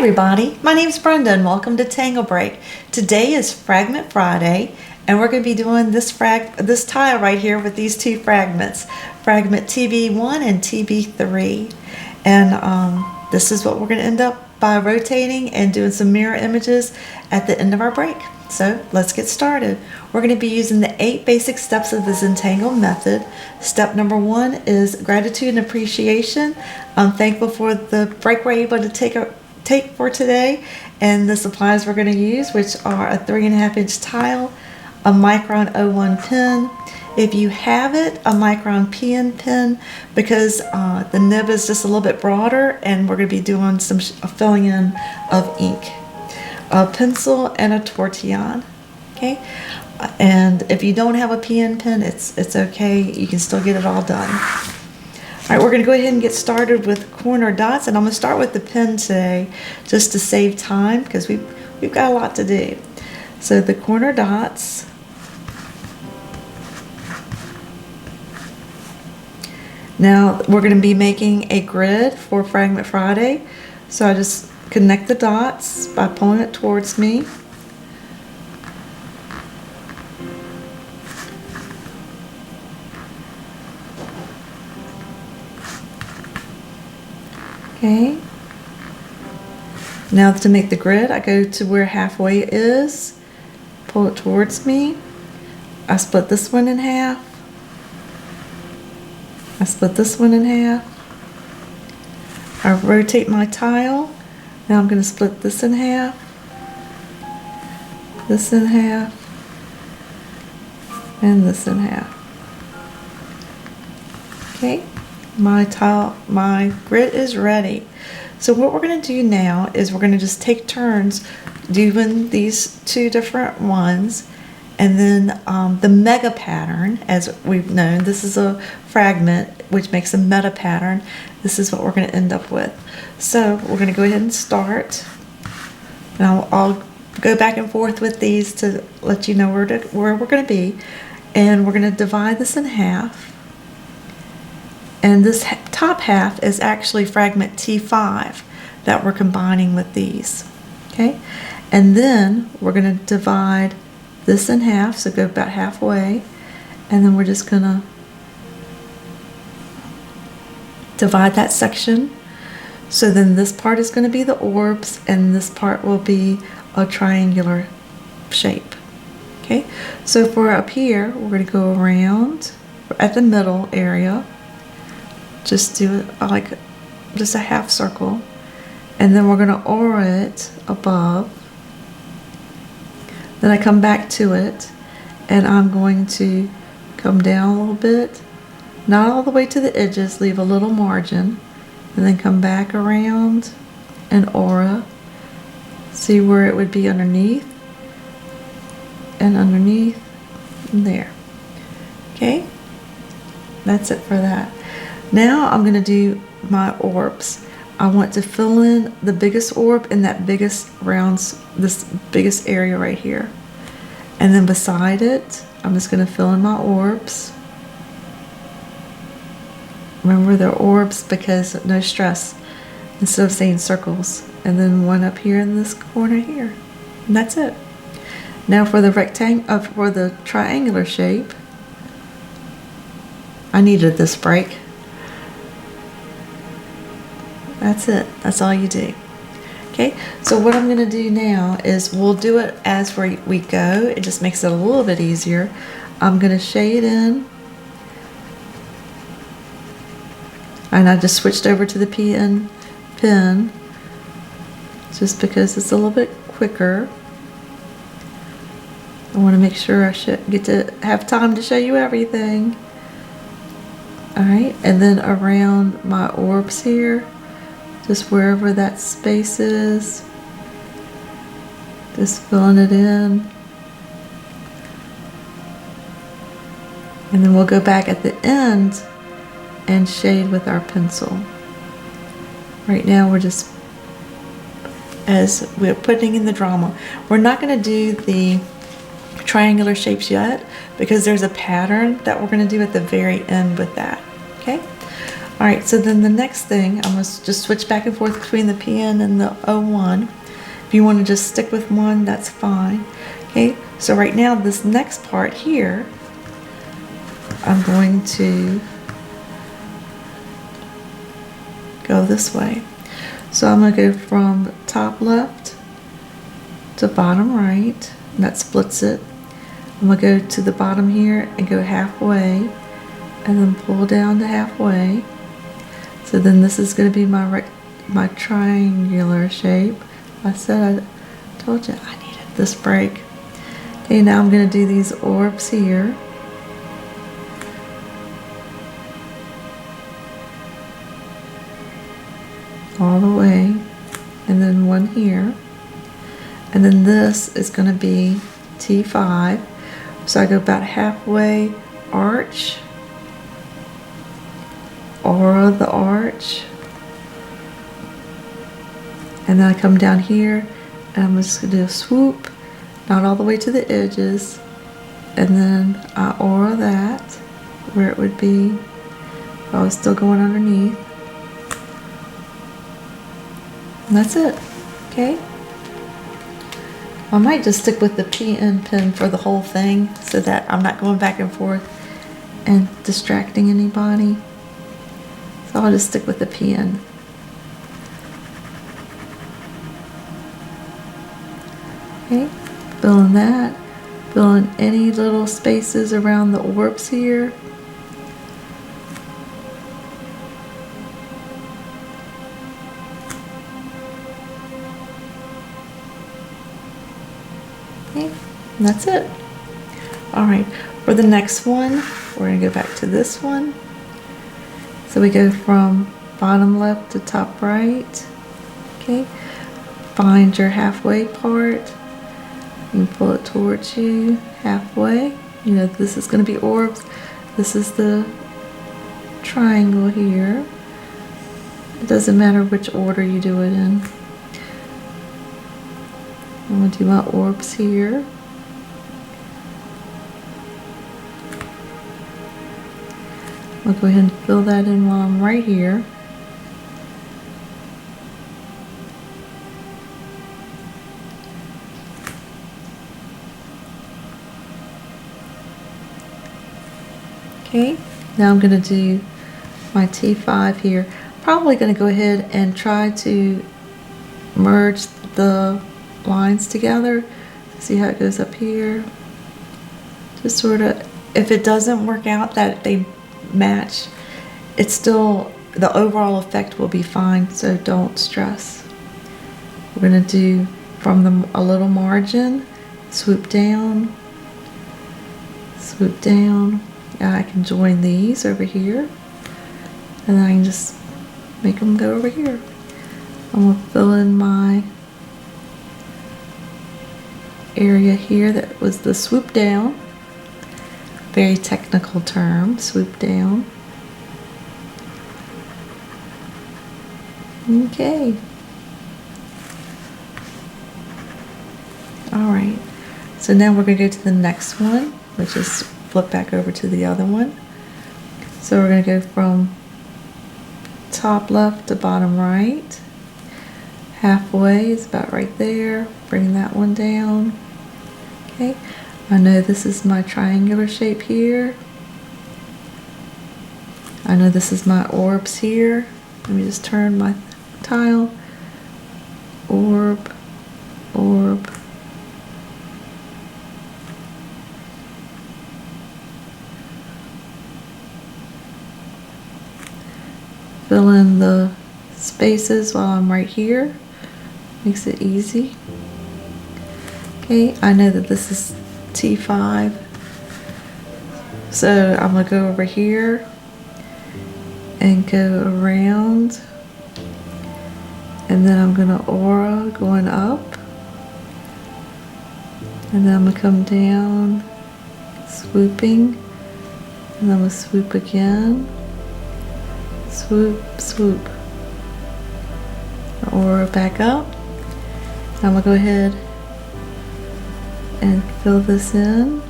everybody, my name is Brenda and welcome to Tangle Break. Today is Fragment Friday and we're going to be doing this tile right here with these two fragments, Fragment TB1 and TB2. And this is what we're going to end up by rotating and doing some mirror images at the end of our break. So let's get started. We're going to be using the 8 basic steps of the Zentangle method. Step number 1 is gratitude and appreciation. I'm thankful for the break we're able to take for today and the supplies we're going to use, which are a 3.5-inch tile, a Micron 01 pen. If you have it, a Micron PN pen, because the nib is just a little bit broader and we're going to be doing some filling in of ink. A pencil and a Tortillon. Okay, and if you don't have a PN pen, it's okay. You can still get it all done. All right, we're going to go ahead and get started with corner dots, and I'm going to start with the pen today just to save time because we've got a lot to do. So the corner dots. Now we're going to be making a grid for Fragment Friday. So I just connect the dots by pulling it towards me. Okay. Now to make the grid, I go to where halfway is, pull it towards me. I split this one in half. I split this one in half. I rotate my tile. Now I'm going to split this in half, this in half, and this in half. Okay, my grid is ready. So what we're going to do now is we're going to just take turns doing these two different ones, and then the mega pattern, as we've known, this is a fragment which makes a meta pattern. This is what we're going to end up with. So we're going to go ahead and start. Now I'll go back and forth with these to let you know where we're going to be. And we're going to divide this in half. And this top half is actually Fragment T5 that we're combining with these. Okay? And then we're going to divide this in half, so go about halfway. And then we're just going to divide that section. So then this part is going to be the orbs and this part will be a triangular shape. Okay, so for up here, we're going to go around at the middle area, just do it like just a half circle, and then we're going to aura it above. Then I come back to it and I'm going to come down a little bit, not all the way to the edges, leave a little margin, and then come back around and aura. See where it would be underneath and underneath and there. Okay, that's it for that. Now I'm going to do my orbs. I want to fill in the biggest orb in that biggest rounds, this biggest area right here. And then beside it, I'm just going to fill in my orbs. Remember, they're orbs because no stress, instead of saying circles. And then one up here in this corner here. And that's it. Now for the for the triangular shape, I needed this break. That's it. That's all you do. Okay, so what I'm going to do now is we'll do it as we go. It just makes it a little bit easier. I'm going to shade in. And I just switched over to the PN pen just because it's a little bit quicker. I want to make sure I get to have time to show you everything. Alright, and then around my orbs here, just wherever that space is, just filling it in. And then we'll go back at the end and shade with our pencil. Right now we're just, as we're putting in the drama, we're not going to do the triangular shapes yet because there's a pattern that we're going to do at the very end with that. Okay, All right, so then the next thing, I'm gonna just switch back and forth between the PN and the O1. If you want to just stick with one, that's fine. Okay, so right now this next part here, I'm going to go this way. So I'm going to go from top left to bottom right, and that splits it. I'm going to go to the bottom here and go halfway, and then pull down to halfway. So then this is going to be my triangular shape. I told you I needed this break. Okay, now I'm going to do these orbs here. All the way, and then one here, and then this is going to be T5. So I go about halfway, arch, aura the arch, and then I come down here and I'm just going to do a swoop, not all the way to the edges, and then I aura that where it would be if I was still going underneath. And that's it. Okay. I might just stick with the PN pen for the whole thing so that I'm not going back and forth and distracting anybody. So I'll just stick with the PN. Okay, filling that, filling any little spaces around the orbs here. Okay, and that's it. All right, for the next one, we're gonna go back to this one. So we go from bottom left to top right. Okay, find your halfway part. You can pull it towards you halfway. You know, this is gonna be orbs. This is the triangle here. It doesn't matter which order you do it in. I'm going to do my orbs here. I'll go ahead and fill that in while I'm right here. Okay, now I'm going to do my T5 here. Probably going to go ahead and try to merge the lines together. See how it goes up here? Just sort of, if it doesn't work out that they match, it's still, the overall effect will be fine, so don't stress. We're going to do from a little margin, swoop down, swoop down. Now I can join these over here, and then I can just make them go over here. I'm going to fill in my area here that was the swoop down. Very technical term, swoop down. Okay. All right. So now we're going to go to the next one, which is flip back over to the other one. So we're going to go from top left to bottom right. Halfway is about right there. Bring that one down. Okay. I know this is my triangular shape here. I know this is my orbs here. Let me just turn my tile. Orb, orb. Fill in the spaces while I'm right here. Makes it easy. Okay, I know that this is T5. So I'm going to go over here and go around. And then I'm going to aura going up. And then I'm going to come down, swooping. And then I'm going to swoop again. Swoop, swoop. Aura back up. I'm going to go ahead and fill this in.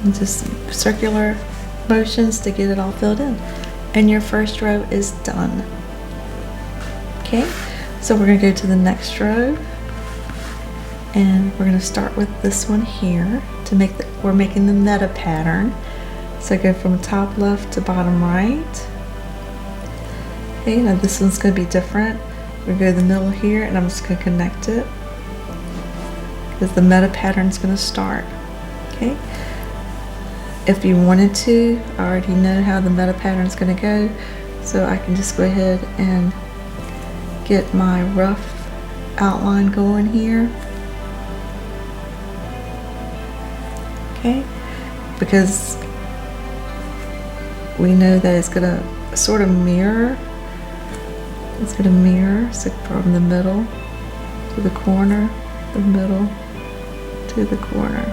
And just circular motions to get it all filled in. And your first row is done. Okay, so we're going to go to the next row, and we're going to start with this one here to make the, we're making the meta pattern. So go from top left to bottom right. Okay, now this one's going to be different. We're going to go to the middle here, and I'm just going to connect it because the meta pattern is going to start. Okay, if you wanted to, I already know how the meta pattern is going to go, so I can just go ahead and get my rough outline going here. Okay, because we know that it's going to sort of mirror. It's going to mirror, so from the middle to the corner, the middle to the corner.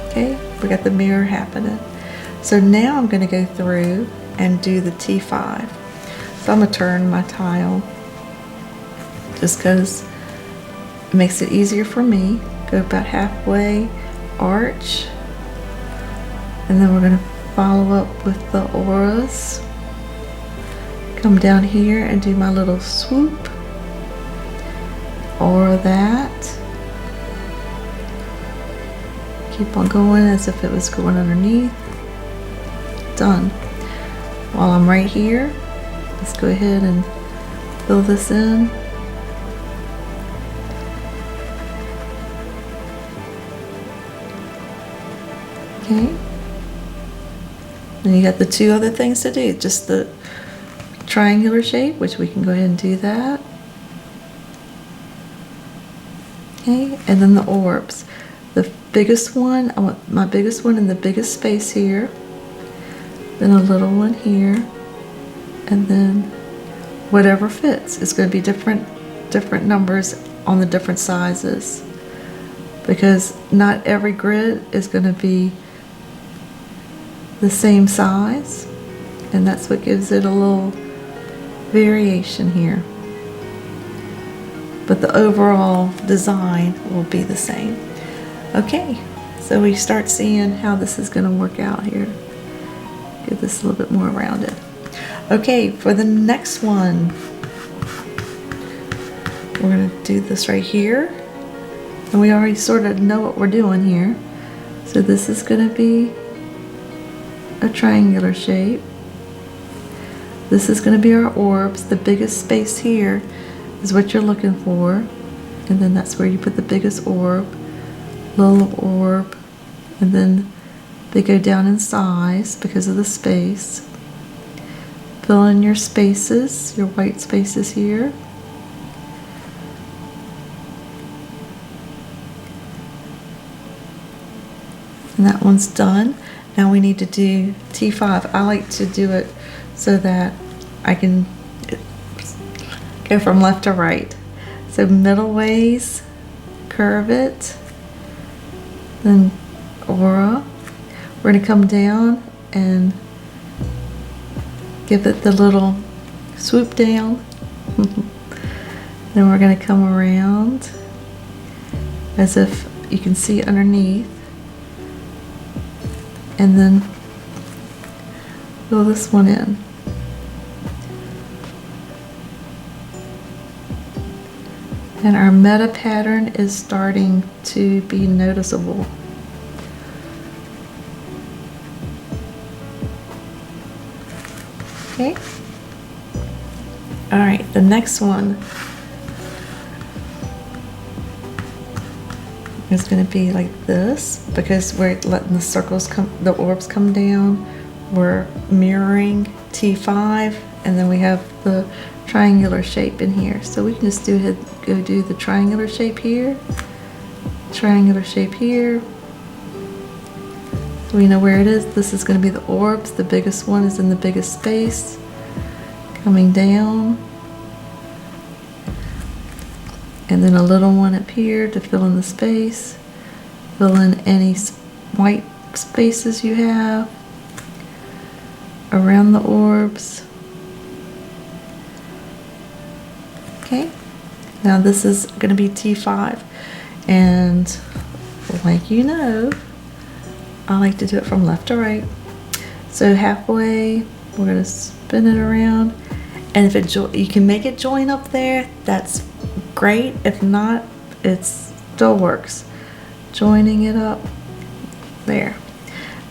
Okay, we got the mirror happening. So now I'm going to go through and do the T5. So I'm going to turn my tile just because it makes it easier for me. Go about halfway, arch, and then we're going to follow up with the auras. Come down here and do my little swoop, aura that. Keep on going as if it was going underneath. Done. While I'm right here, let's go ahead and fill this in. Okay. Then you got the two other things to do, just the triangular shape, which we can go ahead and do that. Okay, and then the orbs. The biggest one, I want my biggest one in the biggest space here, then a little one here, and then whatever fits. It's going to be different numbers on the different sizes, because not every grid is going to be the same size, and that's what gives it a little variation here. But the overall design will be the same. Okay, so we start seeing how this is going to work out here. Get this a little bit more rounded. Okay, for the next one, we're going to do this right here. And we already sort of know what we're doing here. So this is going to be a triangular shape. This is going to be our orbs. The biggest space here is what you're looking for. And then that's where you put the biggest orb, little orb, and then they go down in size because of the space. Fill in your spaces, your white spaces here. And that one's done. Now we need to do T5. I like to do it so that I can go from left to right. So middle ways, curve it, then aura. We're going to come down and give it the little swoop down. Then we're going to come around as if you can see underneath, and then fill this one in. And our meta pattern is starting to be noticeable. Okay. All right, the next one is going to be like this, because we're letting the circles come, the orbs come down. We're mirroring T5, and then we have the triangular shape in here. So we can just go do the triangular shape here, triangular shape here. So we know where it is. This is going to be the orbs. The biggest one is in the biggest space, coming down, and then a little one up here to fill in the space. Fill in any white spaces you have around the orbs. Okay, now this is going to be T5, and like you know, I like to do it from left to right. So halfway, we're gonna spin it around, and if you can make it join up there, that's great. If not, it still works. Joining it up there.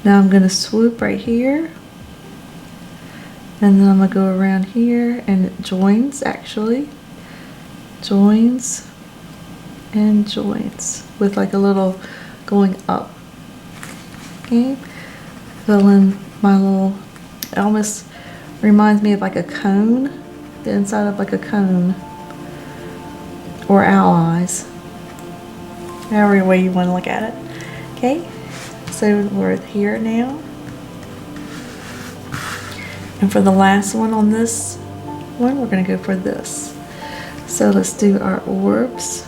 Now I'm gonna swoop right here, and then I'm gonna go around here, and it joins, actually. Joins and joins with like a little going up. Okay, fill in my little, it almost reminds me of like a cone, the inside of like a cone, or owl eyes, however way you want to look at it. Okay, so we're here now, and for the last one on this one, we're going to go for this. So let's do our orbs.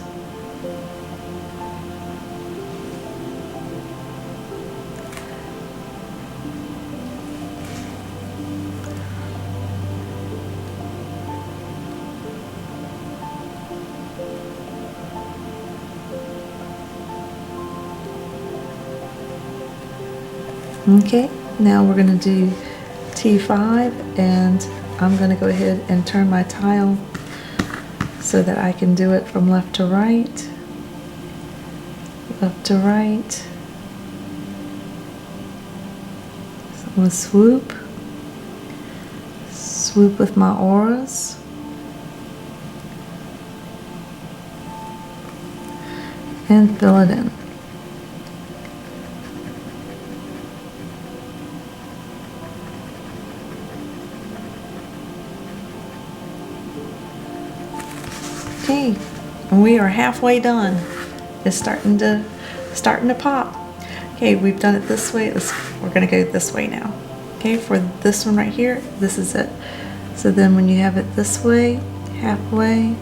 Okay, now we're going to do T5, and I'm going to go ahead and turn my tile so that I can do it from left to right, left to right. So I'm going to swoop with my auras. And fill it in. Okay, and we are halfway done. It's starting to pop. Okay, we've done it this way. We're gonna go this way now. Okay, for this one right here, this is it. So then when you have it this way, halfway,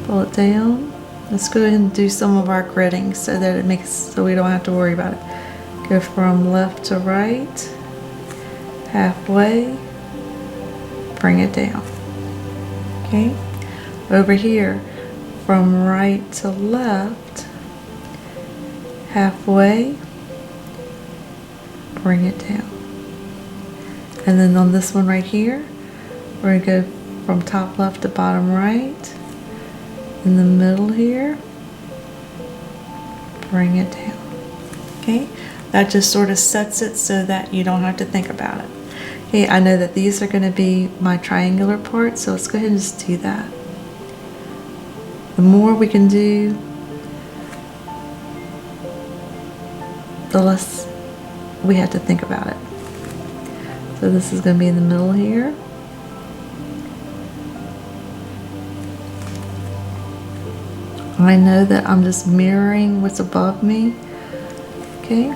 pull it down. Let's go ahead and do some of our gridding so that it makes, so we don't have to worry about it. Go from left to right, halfway, bring it down. Okay, over here, from right to left, halfway, bring it down. And then on this one right here, we're going to go from top left to bottom right. In the middle here, bring it down. Okay, that just sort of sets it so that you don't have to think about it. Okay, I know that these are going to be my triangular parts, so let's go ahead and just do that. The more we can do, the less we have to think about it. So this is going to be in the middle here. I know that I'm just mirroring what's above me. Okay,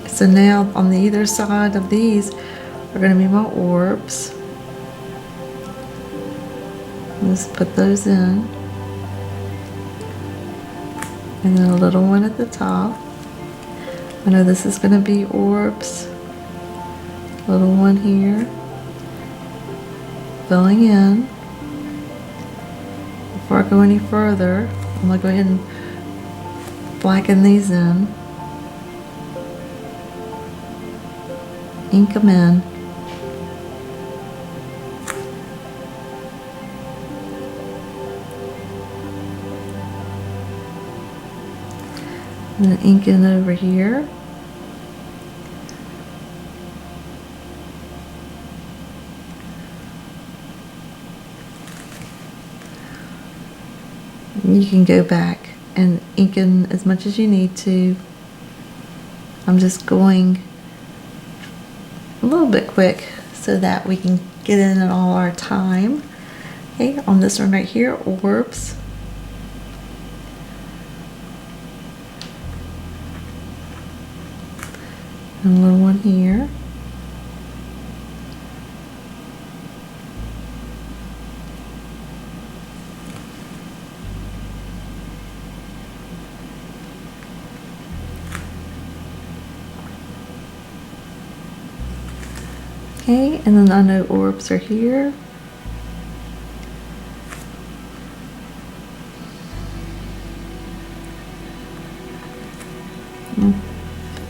so now on the either side of these are going to be my orbs. Just put those in. And then a little one at the top. I know this is going to be orbs. Little one here. Filling in. Before I go any further, I'm going to go ahead and blacken these in. Ink them in. And then ink in over here. You can go back and ink in as much as you need to. I'm just going a little bit quick so that we can get in all our time. Okay, on this one right here, orbs. And a little one here. Okay, and then I know orbs are here.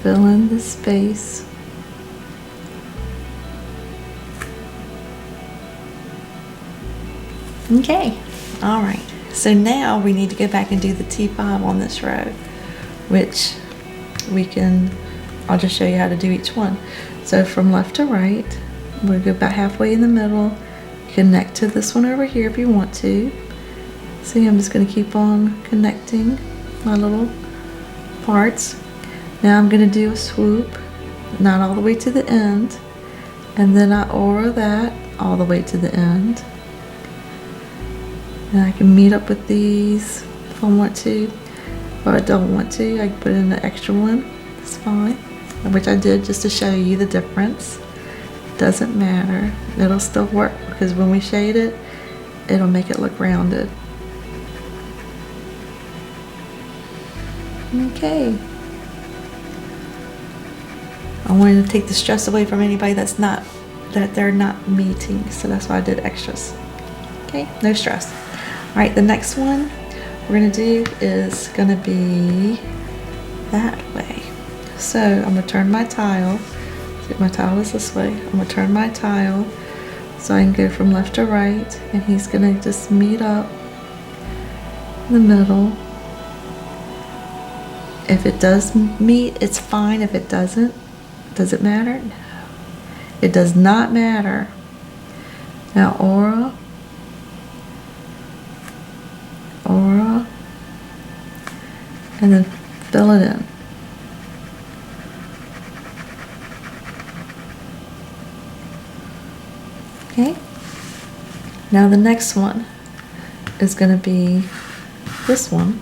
fill in the space. Okay, all right. So now we need to go back and do the T5 on this row, which I'll just show you how to do each one. So from left to right, we'll go about halfway in the middle, connect to this one over here if you want to. See, I'm just going to keep on connecting my little parts. Now I'm going to do a swoop, not all the way to the end, and then I aura that all the way to the end. And I can meet up with these if I want to. If I don't want to, I can put in an extra one. It's fine. Which I did just to show you the difference. Doesn't matter. It'll still work because when we shade it, it'll make it look rounded. Okay. I wanted to take the stress away from anybody that they're not meeting, so that's why I did extras. Okay, no stress. All right, the next one we're gonna do is gonna be that way. So I'm gonna turn my tile. See, my tile is this way. I'm gonna turn my tile so I can go from left to right, and he's gonna just meet up in the middle. If it does meet, it's fine. If it doesn't, does it matter? No, it does not matter. Now aura, and then fill it in. Okay. Now the next one is going to be this one,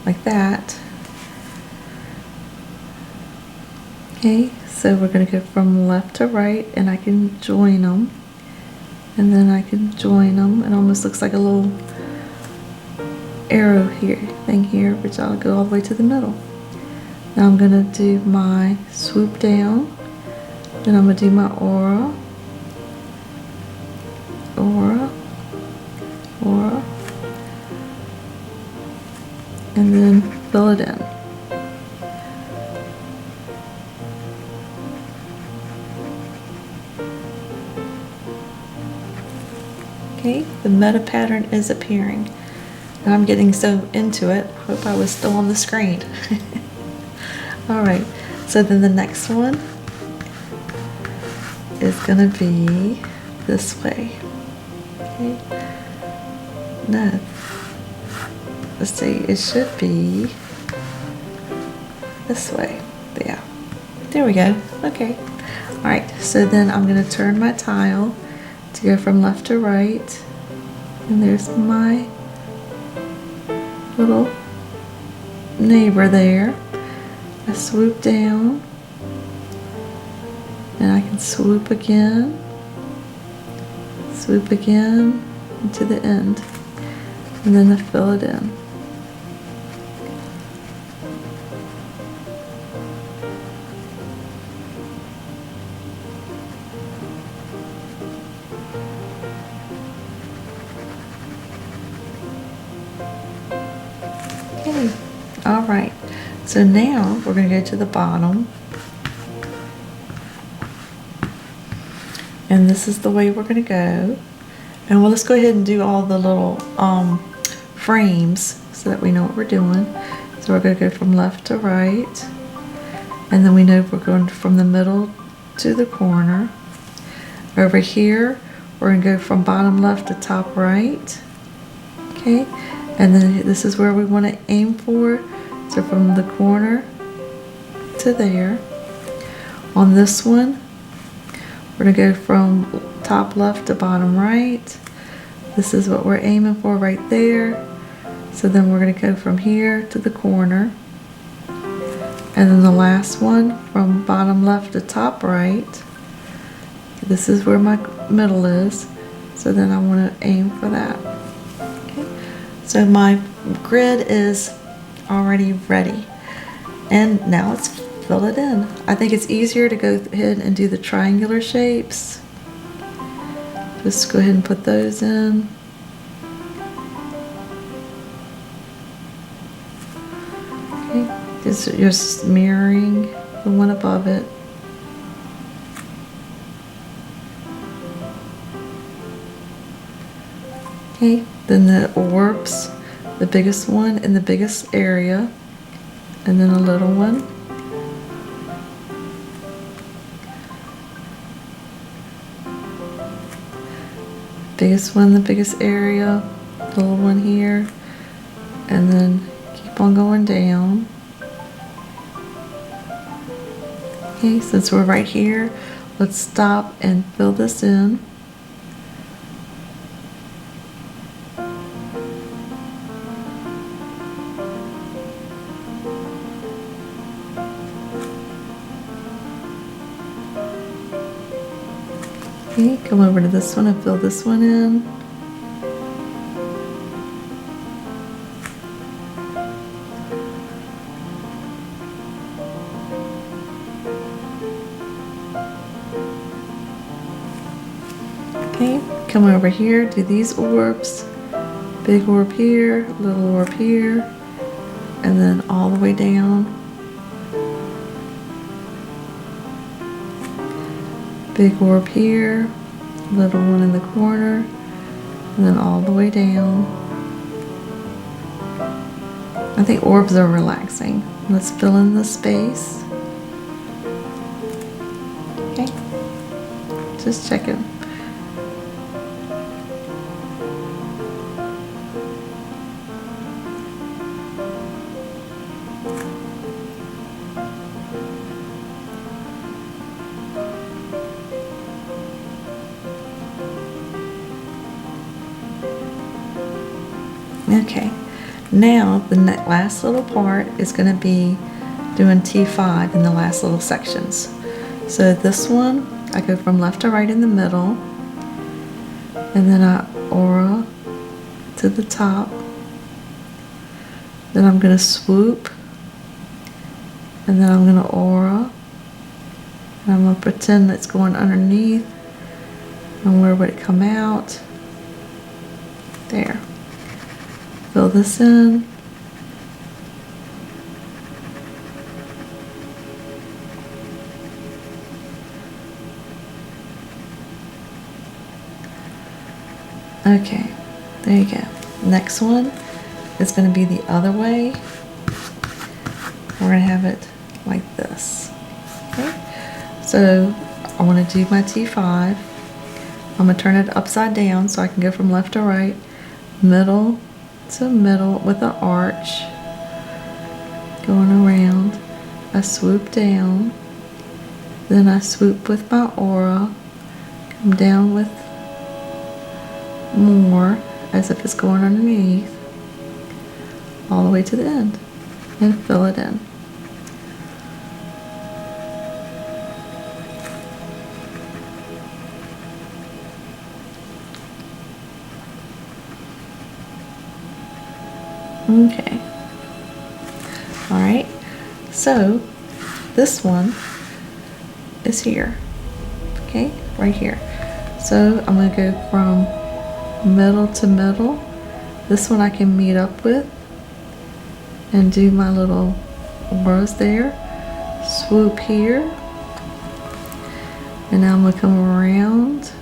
like that. Okay, so we're going to go from left to right, and I can join them, and then I can join them. It almost looks like a little arrow thing here, which I'll go all the way to the middle. Now I'm going to do my swoop down, then I'm going to do my aura, and then fill it in. Okay, the meta pattern is appearing. And I'm getting so into it. Hope I was still on the screen. All right, so then the next one is gonna be this way. Okay. No, let's see, it should be this way. Yeah, there we go. Okay. All right, so then I'm gonna turn my tile to go from left to right, and there's my little neighbor there. I swoop down, and I can swoop again, and to the end, and then I fill it in. Okay, all right, so now we're going to go to the bottom, and this is the way we're going to go. And well, let's go ahead and do all the little frames so that we know what we're doing. So we're going to go from left to right, and then we know we're going from the middle to the corner. Over here, we're going to go from bottom left to top right. Okay, and then this is where we want to aim for. So from the corner to there. On this one, we're going to go from top left to bottom right. This is what we're aiming for right there. So then we're going to go from here to the corner. And then the last one, from bottom left to top right. This is where my middle is. So then I want to aim for that. Okay. So my grid is already ready. And now let's fill it in. I think it's easier to go ahead and do the triangular shapes. Just go ahead and put those in. Okay. Just mirroring the one above it. Okay, then the orbs, the biggest one in the biggest area, and then a little one. Biggest one, the biggest area, little one here, and then keep on going down. Okay, since we're right here, let's stop and fill this in. Okay, come over to this one and fill this one in. Okay, come over here, do these orbs. Big orb here, little orb here, and then all the way down. Big orb here, little one in the corner, and then all the way down. I think orbs are relaxing. Let's fill in the space. Okay, just check it. Okay, now the last little part is going to be doing T5 in the last little sections. So this one, I go from left to right in the middle, and then I aura to the top. Then I'm going to swoop, and then I'm going to aura, and I'm going to pretend it's going underneath. And where would it come out? There. Fill this in. Okay, there you go. Next one is going to be the other way. We're going to have it like this. Okay, so I want to do my T5. I'm going to turn it upside down so I can go from left to right, middle to middle with an arch, going around. I swoop down, then I swoop with my aura, come down with more as if it's going underneath, all the way to the end, and fill it in. Okay. All right. So this one is here. Okay, right here. So I'm going to go from middle to middle. This one I can meet up with and do my little auras there. Swoop here. And now I'm going to come around,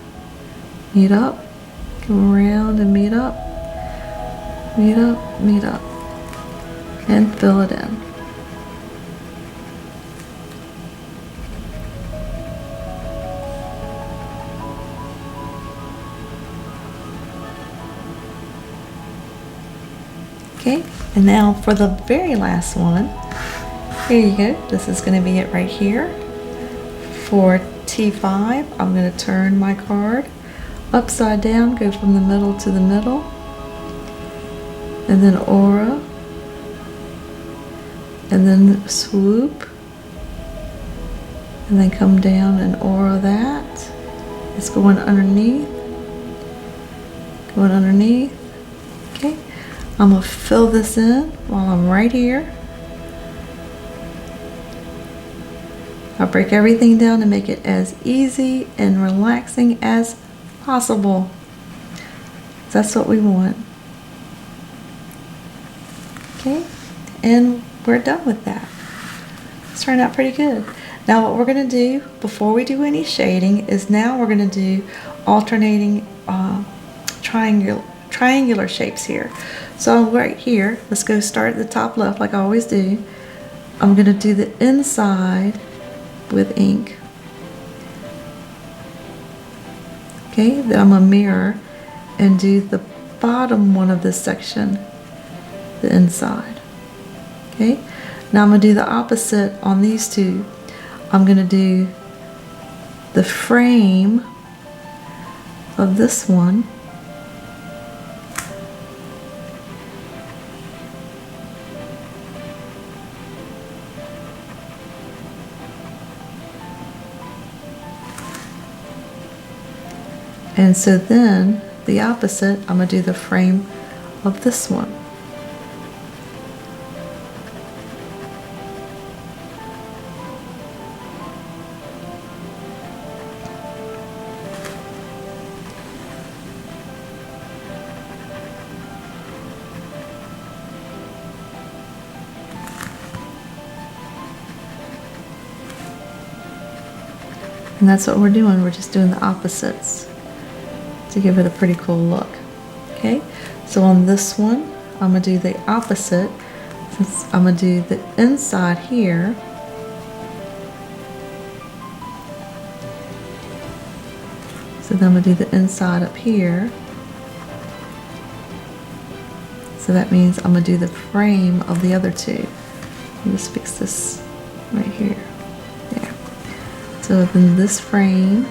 meet up, come around and meet up. Meet up, and fill it in. Okay, and now for the very last one, here you go. This is going to be it right here. For T5, I'm going to turn my card upside down, go from the middle to the middle, and then aura, and then swoop, and then come down and aura that. It's going underneath, okay. I'm going to fill this in while I'm right here. I'll break everything down to make it as easy and relaxing as possible. That's what we want. Okay, and we're done with that. It's turned out pretty good. Now what we're going to do before we do any shading is now we're going to do alternating triangular shapes here. So right here, let's go start at the top left like I always do. I'm going to do the inside with ink. Okay, then I'm going to mirror and do the bottom one of this section, the inside. Okay, now I'm going to do the opposite on these two. I'm going to do the frame of this one. And so then the opposite, I'm going to do the frame of this one. And that's what we're doing. We're just doing the opposites to give it a pretty cool look. Okay, so on this one, I'm going to do the opposite. Since I'm going to do the inside here. So then I'm going to do the inside up here. So that means I'm going to do the frame of the other two. Let me just fix this right here. There. So then this frame.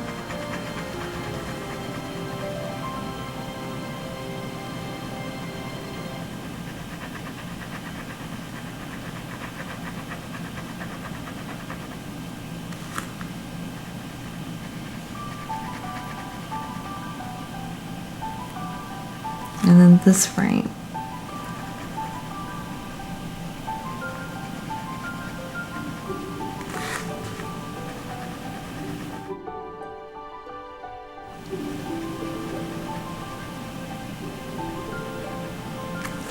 And then this frame.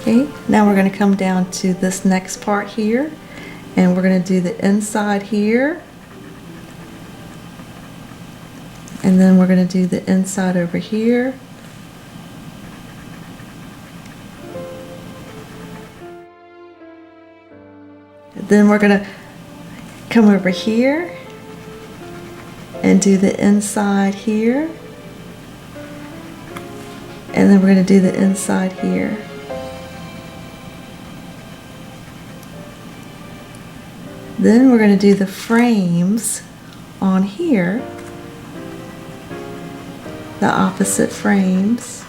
Okay, now we're going to come down to this next part here, and we're going to do the inside here, and then we're going to do the inside over here. Then we're going to come over here and do the inside here. And then we're going to do the inside here. Then we're going to do the frames on here, the opposite frames.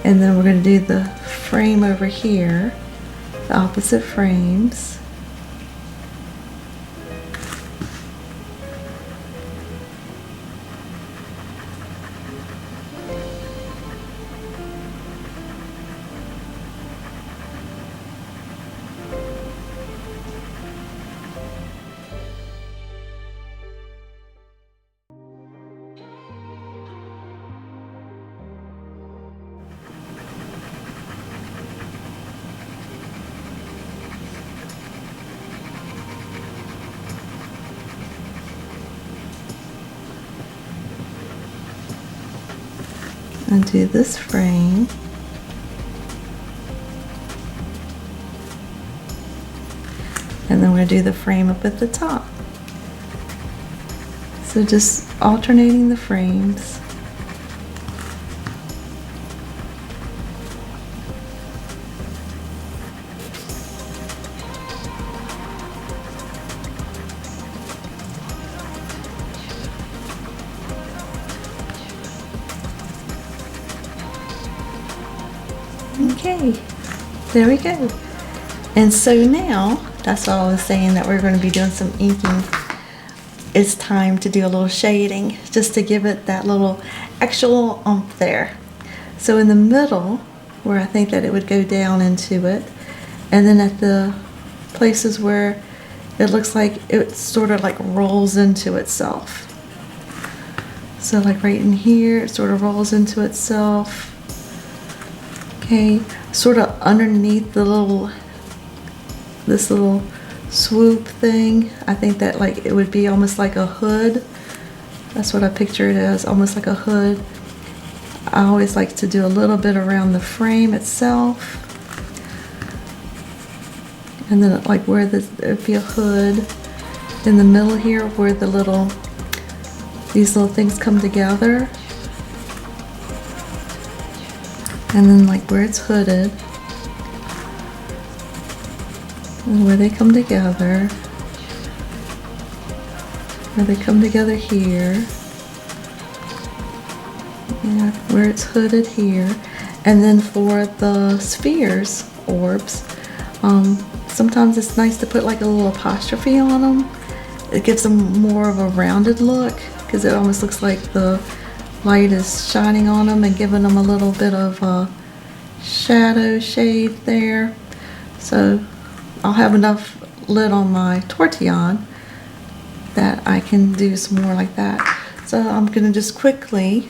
And then we're going to do the frame over here, the opposite frames. And do this frame. And then we're going to do the frame up at the top. So just alternating the frames. Okay, there we go. And so now, that's what I was saying, that we're going to be doing some inking. It's time to do a little shading, just to give it that little extra little oomph there. So in the middle, where I think that it would go down into it, and then at the places where it looks like it sort of like rolls into itself. So like right in here, it sort of rolls into itself. Okay, sort of underneath this little swoop thing, I think that like it would be almost like a hood. That's what I picture it as, almost like a hood. I always like to do a little bit around the frame itself. And then like where there'd be a hood in the middle here where these little things come together. And then like where it's hooded. And where they come together. Where they come together here. Yeah, where it's hooded here. And then for the spheres, orbs, sometimes it's nice to put like a little apostrophe on them. It gives them more of a rounded look because it almost looks like the light is shining on them and giving them a little bit of a shadow shade there. So I'll have enough lit on my Tortillon that I can do some more like that. So I'm gonna just quickly,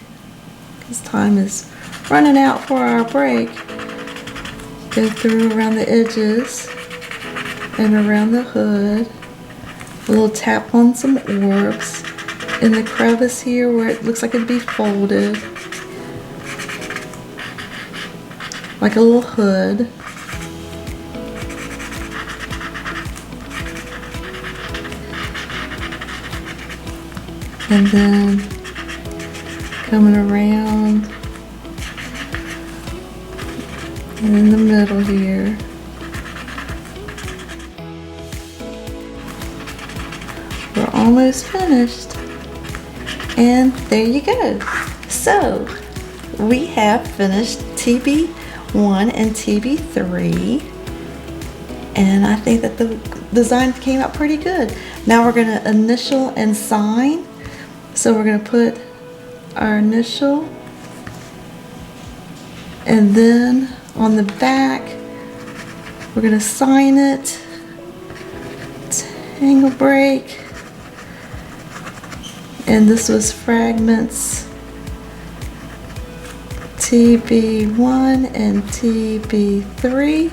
because time is running out for our break, go through around the edges and around the hood. A little tap on some orbs in the crevice here where it looks like it'd be folded. Like a little hood. And then coming around and in the middle here. We're almost finished. And there you go. So we have finished TB1 and TB3. And I think that the design came out pretty good. Now we're going to initial and sign. So we're going to put our initial, and then on the back we're going to sign it. Tangle Break. And this was Fragments TB1 and TB3.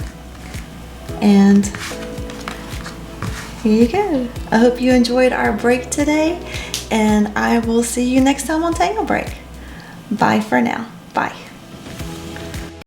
And here you go. I hope you enjoyed our break today, and I will see you next time on Tangle Break. Bye for now. Bye.